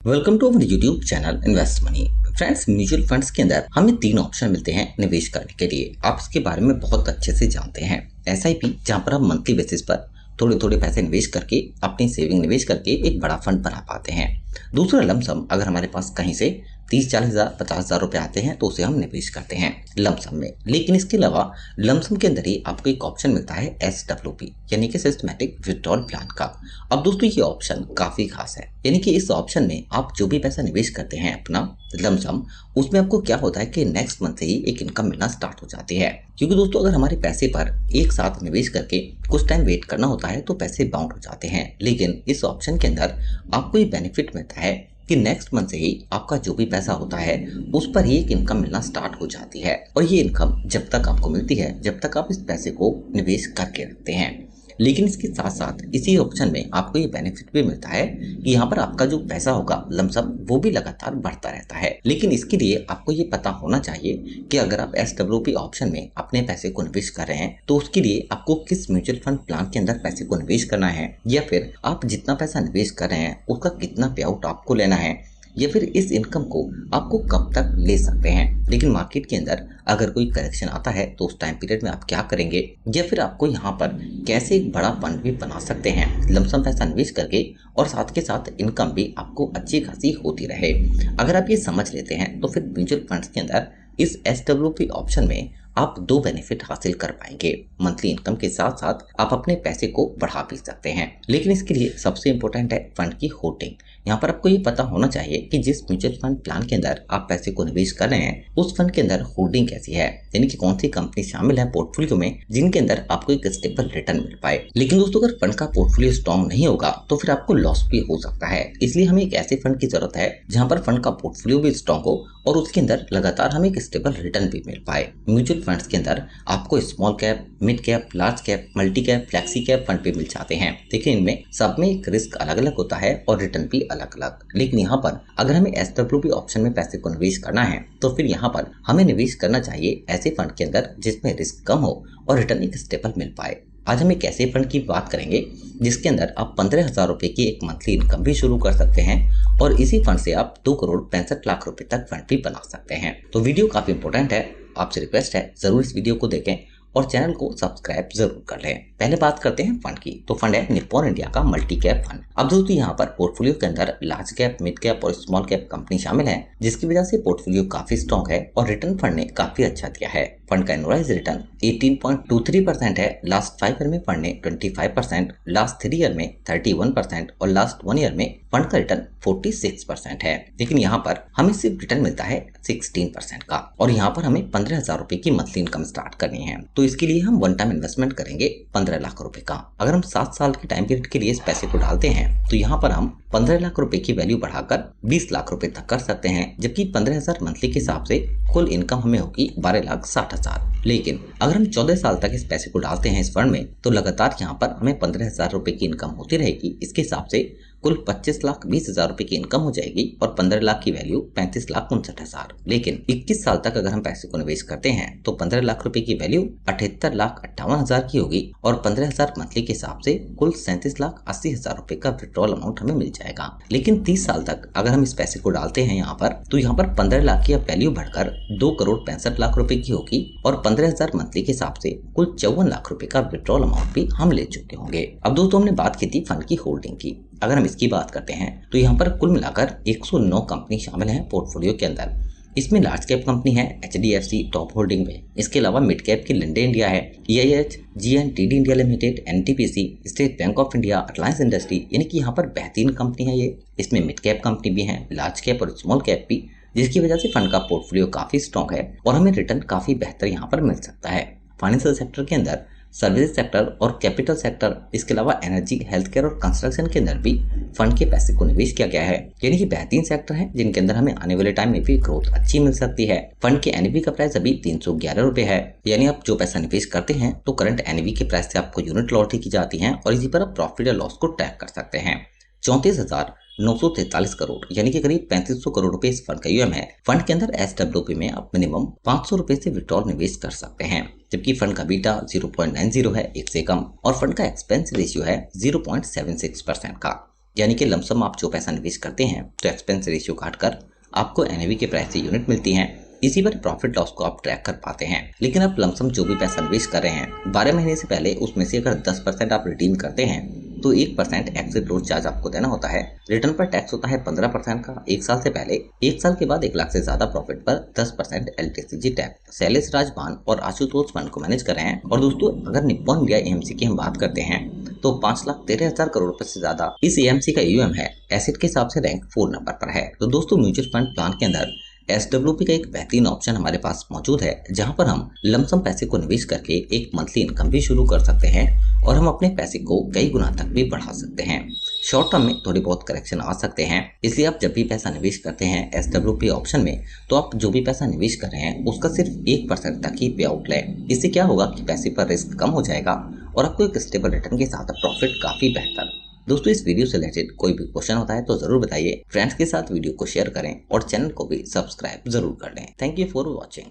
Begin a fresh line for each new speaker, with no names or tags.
Welcome to our YouTube channel invest money. Friends, mutual funds के अंदर हमें तीन ऑप्शन मिलते हैं निवेश करने के लिए। आप इसके बारे में बहुत अच्छे से जानते हैं। एसआईपी, जहां पर आप मंथली बेसिस पर थोड़े थोड़े पैसे निवेश करके अपनी सेविंग निवेश करके एक बड़ा फंड बना पाते हैं। दूसरा लमसम, अगर हमारे पास कहीं से 30-40 हज़ार 50 हज़ार रुपये आते हैं तो उसे हम निवेश करते हैं लमसम में। लेकिन इसके अलावा लमसम के अंदर ही आपको एक ऑप्शन मिलता है SWP, यानी कि सिस्टमैटिक विथड्रॉल प्लान का। अब दोस्तों, ये ऑप्शन काफी खास है, यानी कि इस ऑप्शन में आप जो भी पैसा निवेश करते हैं अपना लमसम, उसमें आपको क्या होता है कि नेक्स्ट मंथ से ही एक इनकम मिलना स्टार्ट हो जाती है। क्योंकि दोस्तों, अगर हमारे पैसे पर एक साथ निवेश करके कुछ टाइम वेट करना होता है तो पैसे बाउंड हो जाते हैं। लेकिन इस ऑप्शन के अंदर आपको ये बेनिफिट मिलता है कि नेक्स्ट मंथ से ही आपका जो भी पैसा होता है उस पर ही एक इनकम मिलना स्टार्ट हो जाती है। और ये इनकम जब तक आपको मिलती है जब तक आप इस पैसे को निवेश करके रखते हैं। लेकिन इसके साथ साथ इसी ऑप्शन में आपको ये बेनिफिट भी मिलता है कि यहाँ पर आपका जो पैसा होगा लमसम वो भी लगातार बढ़ता रहता है। लेकिन इसके लिए आपको ये पता होना चाहिए कि अगर आप SWP ऑप्शन में अपने पैसे को निवेश कर रहे हैं तो उसके लिए आपको किस म्यूचुअल फंड प्लान के अंदर पैसे को निवेश करना है, या फिर आप जितना पैसा निवेश कर रहे हैं उसका कितना पे आउट आपको लेना है, या फिर इस इनकम को आपको कब तक ले सकते हैं। लेकिन मार्केट के अंदर अगर कोई करेक्शन आता है तो उस टाइम पीरियड में आप क्या करेंगे, या फिर आपको यहाँ पर कैसे एक बड़ा फंड भी बना सकते हैं लमसम पैसा निवेश करके, और साथ के साथ इनकम भी आपको अच्छी खासी होती रहे। अगर आप ये समझ लेते हैं तो फिर म्यूचुअल फंड्स के अंदर इस SWP ऑप्शन में आप दो बेनिफिट हासिल कर पाएंगे। मंथली इनकम के साथ साथ आप अपने पैसे को बढ़ा भी सकते हैं। लेकिन इसके लिए सबसे इंपॉर्टेंट है फंड की होल्डिंग। यहाँ पर आपको ये पता होना चाहिए कि जिस म्यूचुअल फंड प्लान के अंदर आप पैसे को निवेश कर रहे हैं उस फंड के अंदर होल्डिंग कैसी है, यानी कि कौन सी कंपनी शामिल है पोर्टफोलियो में जिनके अंदर आपको एक स्टेबल रिटर्न मिल पाए। लेकिन दोस्तों, अगर फंड का पोर्टफोलियो स्ट्रॉन्ग नहीं होगा तो फिर आपको लॉस भी हो सकता है। इसलिए हमें एक ऐसे फंड की जरूरत है जहाँ पर फंड का पोर्टफोलियो भी स्ट्रॉन्ग हो और उसके अंदर लगातार हमें एक स्टेबल रिटर्न भी मिल पाए। म्यूचुअल फंड्स के अंदर आपको small cap, mid cap, large cap, multi cap, flexi cap fund भी मिल जाते हैं। देखिए, इनमें सब में एक रिस्क अलग अलग होता है और रिटर्न भी अलग अलग। लेकिन यहाँ पर अगर हमें SWP ऑप्शन में पैसे को निवेश करना है तो फिर यहाँ पर हमें निवेश करना चाहिए ऐसे फंड के अंदर जिसमें रिस्क कम हो और रिटर्न एक स्टेबल मिल पाए। आज हम एक ऐसे फंड की बात करेंगे जिसके अंदर आप 15,000 रुपए की एक मंथली इनकम भी शुरू कर सकते हैं और इसी फंड से आप 2,65,00,000 रुपए तक फंड भी बना सकते हैं। तो वीडियो काफी इंपॉर्टेंट है, आपसे रिक्वेस्ट है जरूर इस वीडियो को देखें और चैनल को सब्सक्राइब जरूर कर लें। पहले बात करते हैं फंड की। तो फंड है निप्पॉन इंडिया का मल्टी कैप फंड। अब दोस्तों, यहाँ पर पोर्टफोलियो के अंदर लार्ज कैप, मिड कैप और स्मॉल कैप कंपनी शामिल है, जिसकी वजह से पोर्टफोलियो काफी स्ट्रॉन्ग है और रिटर्न फंड ने काफी अच्छा दिया है। फंड का एनुअलाइज रिटर्न 18.23% है। लास्ट 5 ईयर में फंड ने 25%, लास्ट 3 ईयर में 31% और लास्ट 1 ईयर में फंड का रिटर्न 46% है। लेकिन यहाँ पर हमें सिर्फ रिटर्न मिलता है 16% का, और यहाँ पर हमें 15,000 रुपए की मंथली इनकम स्टार्ट करनी है। तो इसके लिए हम वन टाइम इन्वेस्टमेंट करेंगे 15 लाख रुपए का। अगर हम 7 साल के टाइम पीरियड के लिए इस पैसे को डालते हैं तो यहाँ पर हम 15 लाख रुपए की वैल्यू बढ़ाकर 20 लाख रुपए तक कर सकते हैं, जबकि 15,000 मंथली के हिसाब से कुल इनकम हमें होगी 12,60,000। लेकिन अगर हम 14 साल तक इस पैसे को डालते हैं इस फंड में तो लगातार यहाँ पर हमें 15,000 रुपए की इनकम होती रहेगी। इसके हिसाब से कुल 25,20,000 रुपए की इनकम हो जाएगी और 15 लाख की वैल्यू 35,59,000। लेकिन 21 साल तक अगर हम पैसे को निवेश करते हैं तो 15 लाख रुपए की वैल्यू 78,58,000 की होगी और 15,000 मंथली के हिसाब से कुल 37,80,000 रुपए का विड्रॉल अमाउंट हमें मिल जाएगा। लेकिन 30 साल तक अगर हम इस पैसे को डालते हैं यहाँ पर तो यहाँ पर 15 लाख की वैल्यू बढ़कर 2,65,00,000 रुपए की होगी और 15,000 मंथली के हिसाब से कुल 54 लाख रुपए का विड्रॉल अमाउंट भी हम ले चुके होंगे। अब दोस्तों, हमने बात की थी फंड की होल्डिंग की। अगर हम इसकी बात करते हैं तो यहाँ पर कुल मिलाकर 109 कंपनी शामिल हैं पोर्टफोलियो के अंदर। इसमें लार्ज कैप कंपनी है HDFC टॉप होल्डिंग में। इसके अलावा मिड कैप की लिंडे इंडिया है, EIH, GNTD India limited, NTPC, state bank of India, Reliance industry, यानी कि यहाँ पर बेहतरीन कंपनी है ये। इसमें मिड कैप कंपनी भी है, लार्ज कैप और स्मॉल कैप भी, जिसकी वजह से फंड का पोर्टफोलियो काफी स्ट्रॉन्ग है और हमें रिटर्न काफी बेहतर यहाँ पर मिल सकता है। फाइनेंशियल सेक्टर के अंदर सर्विस सेक्टर और कैपिटल सेक्टर, इसके अलावा एनर्जी, हेल्थ केयर और कंस्ट्रक्शन के अंदर भी फंड के पैसे को निवेश किया गया है, यानी कि बेहतरीन सेक्टर है जिनके अंदर हमें आने वाले टाइम में भी ग्रोथ अच्छी मिल सकती है। फंड के NAV का प्राइस अभी 311 रुपए है, यानी आप जो पैसा निवेश करते हैं तो करंट NAV के प्राइस से आपको यूनिट लॉटरी की जाती है और इसी पर आप प्रॉफिट या लॉस को ट्रैक कर सकते हैं। 34,943 करोड़ यानी कि करीब 3500 करोड़ रुपए इस फंड का यूएम है। फंड के अंदर SWP में आप मिनिमम 500 रुपए से विड्रॉल निवेश कर सकते हैं, जबकि फंड का बीटा 0.90 है, एक से कम, और फंड का एक्सपेंस रेशियो है 0.76% का। यानी कि लमसम आप जो पैसा निवेश करते हैं तो एक्सपेंस रेशियो काटकर आपको एनएवी के प्राइस से यूनिट मिलती हैं। इसी पर प्रॉफिट लॉस को आप ट्रैक कर पाते हैं। लेकिन आप लमसम जो भी पैसा निवेश कर रहे हैं 12 महीने से पहले उसमें से अगर 10% आप रिडीम करते हैं तो 1% एक्सिट लोड चार्ज आपको देना होता है। रिटर्न पर टैक्स होता है 15% का 1 साल से पहले। 1 साल के बाद 1 लाख से ज्यादा प्रॉफिट पर 10% LTCG टैक्स। शैलेश राजबान और आशुतोष फंड को मैनेज कर रहे हैं। और दोस्तों अगर निप्पॉन इंडिया एएमसी की हम बात करते हैं तो 5,13,000 करोड़ रुपए से ज्यादा इस एएमसी का यूएम है। एसेट के हिसाब से रैंक 4 नंबर पर है। तो दोस्तों म्यूचुअल फंड प्लान के अंदर SWP का एक बेहतरीन ऑप्शन हमारे पास मौजूद है, जहां पर हम लमसम पैसे को निवेश करके एक मंथली इनकम भी शुरू कर सकते हैं और हम अपने पैसे को कई गुना तक भी बढ़ा सकते हैं। शॉर्ट टर्म में थोड़ी बहुत करेक्शन आ सकते हैं, इसलिए आप जब भी पैसा निवेश करते हैं SWP ऑप्शन में तो आप जो भी पैसा निवेश कर रहे हैं उसका सिर्फ 1% तक ही पे आउट लें। इससे क्या होगा कि पैसे पर रिस्क कम हो जाएगा और आपको एक स्टेबल रिटर्न के साथ प्रॉफिट काफी बेहतर। दोस्तों इस वीडियो से रिलेटेड कोई भी क्वेश्चन होता है तो जरूर बताइए। फ्रेंड्स के साथ वीडियो को शेयर करें और चैनल को भी सब्सक्राइब जरूर कर लें। Thank you for watching.